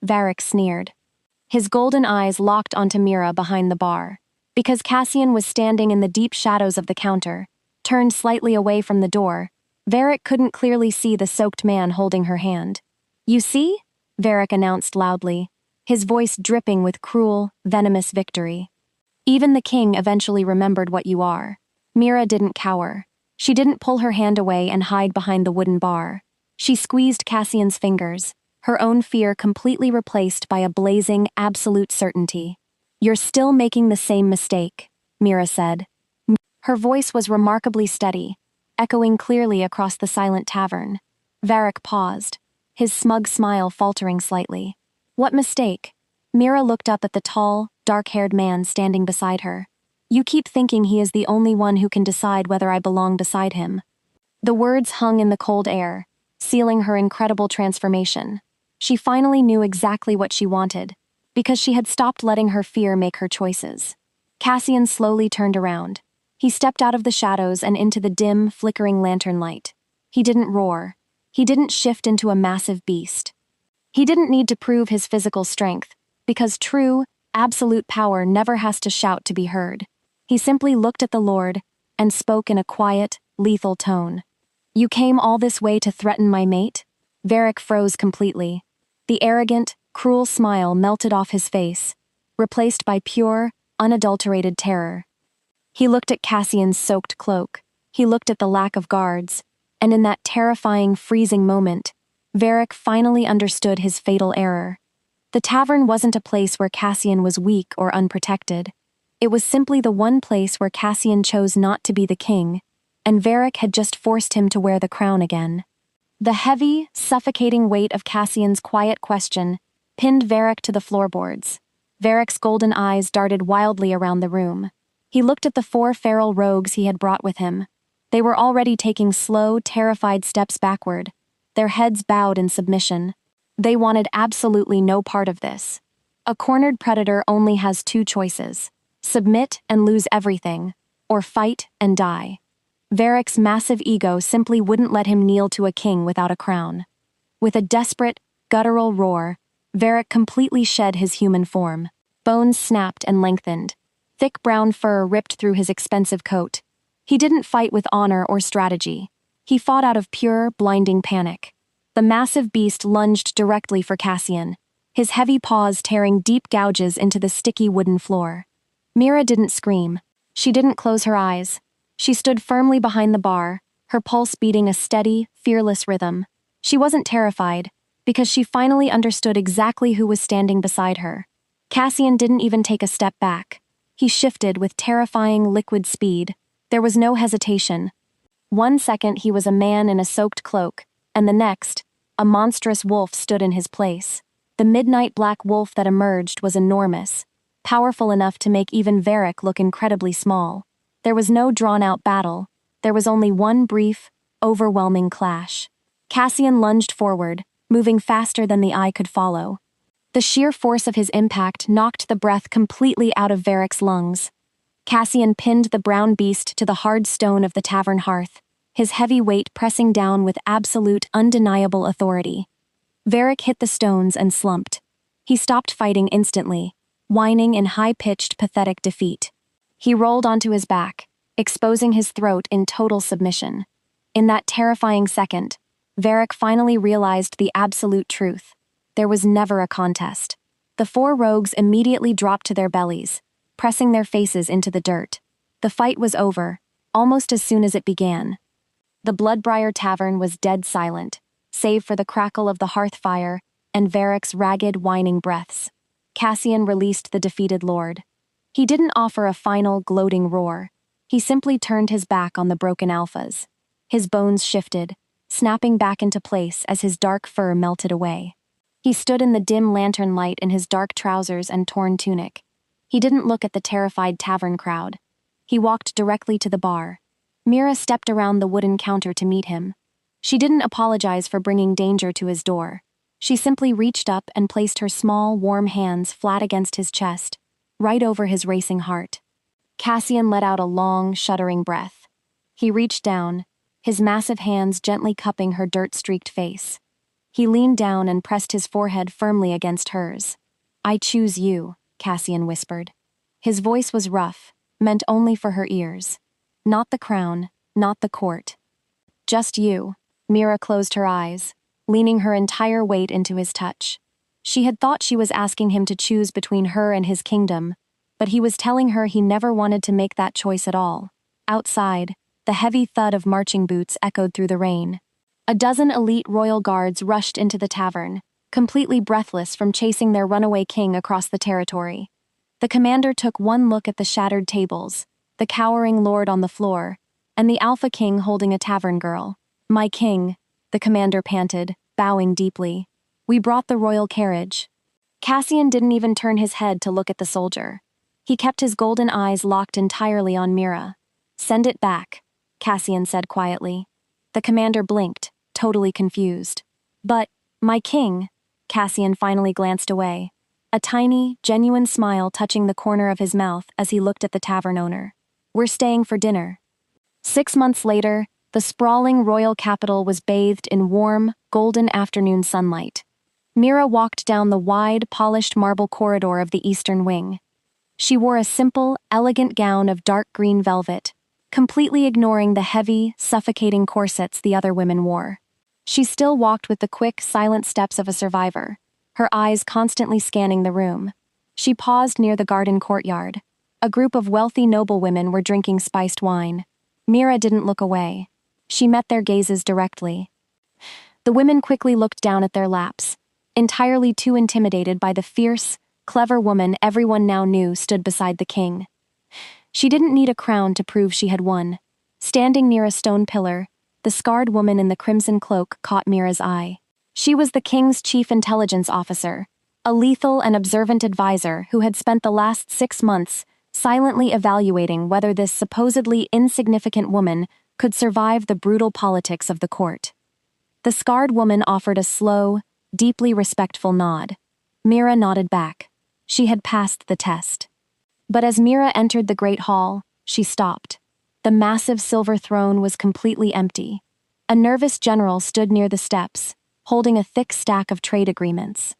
[SPEAKER 1] Varric sneered. His golden eyes locked onto Mira behind the bar. Because Cassian was standing in the deep shadows of the counter, turned slightly away from the door, Varric couldn't clearly see the soaked man holding her hand. "You see?" Varric announced loudly, his voice dripping with cruel, venomous victory. "Even the king eventually remembered what you are." Mira didn't cower. She didn't pull her hand away and hide behind the wooden bar. She squeezed Cassian's fingers, her own fear completely replaced by a blazing, absolute certainty. "You're still making the same mistake," Mira said. Her voice was remarkably steady, echoing clearly across the silent tavern. Varric paused, his smug smile faltering slightly. "What mistake?" Mira looked up at the tall, dark-haired man standing beside her. "You keep thinking he is the only one who can decide whether I belong beside him." The words hung in the cold air, sealing her incredible transformation. She finally knew exactly what she wanted, because she had stopped letting her fear make her choices. Cassian slowly turned around. He stepped out of the shadows and into the dim, flickering lantern light. He didn't roar. He didn't shift into a massive beast. He didn't need to prove his physical strength, because true, absolute power never has to shout to be heard. He simply looked at the Lord and spoke in a quiet, lethal tone. You came all this way to threaten my mate? Varric froze completely. The arrogant, cruel smile melted off his face, replaced by pure, unadulterated terror. He looked at Cassian's soaked cloak. He looked at the lack of guards. And in that terrifying, freezing moment, Varric finally understood his fatal error. The tavern wasn't a place where Cassian was weak or unprotected. It was simply the one place where Cassian chose not to be the king, and Varric had just forced him to wear the crown again. The heavy, suffocating weight of Cassian's quiet question pinned Varric to the floorboards. Varric's golden eyes darted wildly around the room. He looked at the 4 feral rogues he had brought with him. They were already taking slow, terrified steps backward, their heads bowed in submission. They wanted absolutely no part of this. A cornered predator only has 2 choices: submit and lose everything, or fight and die. Varric's massive ego simply wouldn't let him kneel to a king without a crown. With a desperate, guttural roar, Varric completely shed his human form. Bones snapped and lengthened. Thick brown fur ripped through his expensive coat. He didn't fight with honor or strategy. He fought out of pure, blinding panic. The massive beast lunged directly for Cassian, his heavy paws tearing deep gouges into the sticky wooden floor. Mira didn't scream. She didn't close her eyes. She stood firmly behind the bar, her pulse beating a steady, fearless rhythm. She wasn't terrified, because she finally understood exactly who was standing beside her. Cassian didn't even take a step back. He shifted with terrifying, liquid speed. There was no hesitation. 1 second he was a man in a soaked cloak, and the next, a monstrous wolf stood in his place. The midnight black wolf that emerged was enormous, powerful enough to make even Varric look incredibly small. There was no drawn-out battle. There was only one brief, overwhelming clash. Cassian lunged forward, moving faster than the eye could follow. The sheer force of his impact knocked the breath completely out of Varric's lungs. Cassian pinned the brown beast to the hard stone of the tavern hearth, his heavy weight pressing down with absolute, undeniable authority. Varric hit the stones and slumped. He stopped fighting instantly, whining in high-pitched, pathetic defeat. He rolled onto his back, exposing his throat in total submission. In that terrifying second, Varric finally realized the absolute truth. There was never a contest. The 4 rogues immediately dropped to their bellies, pressing their faces into the dirt. The fight was over, almost as soon as it began. The Bloodbriar Tavern was dead silent, save for the crackle of the hearth fire and Varric's ragged, whining breaths. Cassian released the defeated lord. He didn't offer a final, gloating roar. He simply turned his back on the broken alphas. His bones shifted, snapping back into place as his dark fur melted away. He stood in the dim lantern light in his dark trousers and torn tunic. He didn't look at the terrified tavern crowd. He walked directly to the bar. Mira stepped around the wooden counter to meet him. She didn't apologize for bringing danger to his door. She simply reached up and placed her small, warm hands flat against his chest, right over his racing heart. Cassian let out a long, shuddering breath. He reached down, his massive hands gently cupping her dirt-streaked face. He leaned down and pressed his forehead firmly against hers. "I choose you," Cassian whispered. His voice was rough, meant only for her ears. Not the crown, not the court. "Just you." Mira closed her eyes, leaning her entire weight into his touch. She had thought she was asking him to choose between her and his kingdom, but he was telling her he never wanted to make that choice at all. Outside, the heavy thud of marching boots echoed through the rain. A dozen elite royal guards rushed into the tavern, completely breathless from chasing their runaway king across the territory. The commander took one look at the shattered tables, the cowering lord on the floor, and the Alpha King holding a tavern girl. "My king," the commander panted, bowing deeply. "We brought the royal carriage." Cassian didn't even turn his head to look at the soldier. He kept his golden eyes locked entirely on Mira. "Send it back," Cassian said quietly. The commander blinked, totally confused. "But, my king," Cassian finally glanced away, a tiny, genuine smile touching the corner of his mouth as he looked at the tavern owner. "We're staying for dinner." 6 months later, the sprawling royal capital was bathed in warm, golden afternoon sunlight. Mira walked down the wide, polished marble corridor of the eastern wing. She wore a simple, elegant gown of dark green velvet, completely ignoring the heavy, suffocating corsets the other women wore. She still walked with the quick, silent steps of a survivor, her eyes constantly scanning the room. She paused near the garden courtyard. A group of wealthy noblewomen were drinking spiced wine. Mira didn't look away. She met their gazes directly. The women quickly looked down at their laps, entirely too intimidated by the fierce, clever woman everyone now knew stood beside the king. She didn't need a crown to prove she had won. Standing near a stone pillar, the scarred woman in the crimson cloak caught Mira's eye. She was the king's chief intelligence officer, a lethal and observant advisor who had spent the last 6 months silently evaluating whether this supposedly insignificant woman could survive the brutal politics of the court. The scarred woman offered a slow, deeply respectful nod. Mira nodded back. She had passed the test. But as Mira entered the great hall, she stopped. The massive silver throne was completely empty. A nervous general stood near the steps, holding a thick stack of trade agreements.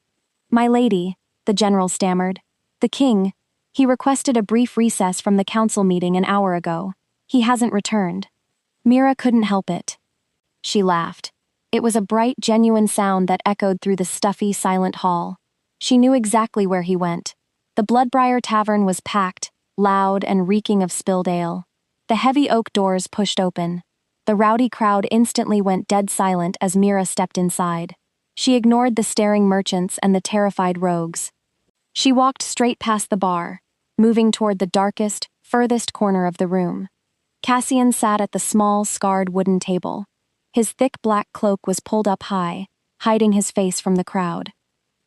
[SPEAKER 1] "My lady," the general stammered. "The king, he requested a brief recess from the council meeting an hour ago. He hasn't returned." Mira couldn't help it. She laughed. It was a bright, genuine sound that echoed through the stuffy, silent hall. She knew exactly where he went. The Bloodbriar Tavern was packed, loud and reeking of spilled ale. The heavy oak doors pushed open. The rowdy crowd instantly went dead silent as Mira stepped inside. She ignored the staring merchants and the terrified rogues. She walked straight past the bar, moving toward the darkest, furthest corner of the room. Cassian sat at the small, scarred wooden table. His thick black cloak was pulled up high, hiding his face from the crowd.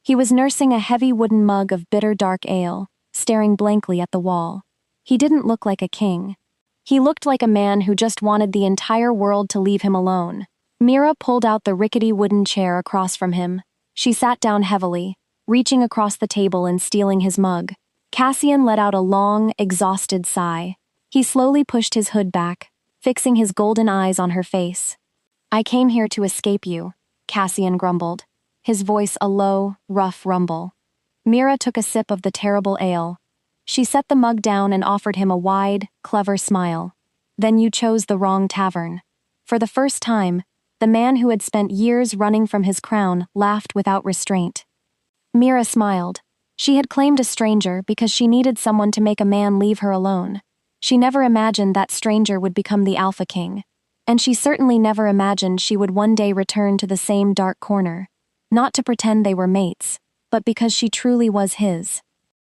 [SPEAKER 1] He was nursing a heavy wooden mug of bitter dark ale, staring blankly at the wall. He didn't look like a king. He looked like a man who just wanted the entire world to leave him alone. Mira pulled out the rickety wooden chair across from him. She sat down heavily, reaching across the table and stealing his mug. Cassian let out a long, exhausted sigh. He slowly pushed his hood back, fixing his golden eyes on her face. "I came here to escape you," Cassian grumbled, his voice a low, rough rumble. Mira took a sip of the terrible ale. She set the mug down and offered him a wide, clever smile. "Then you chose the wrong tavern." For the first time, the man who had spent years running from his crown laughed without restraint. Mira smiled. She had claimed a stranger because she needed someone to make a man leave her alone. She never imagined that stranger would become the Alpha King. And she certainly never imagined she would one day return to the same dark corner. Not to pretend they were mates, but because she truly was his.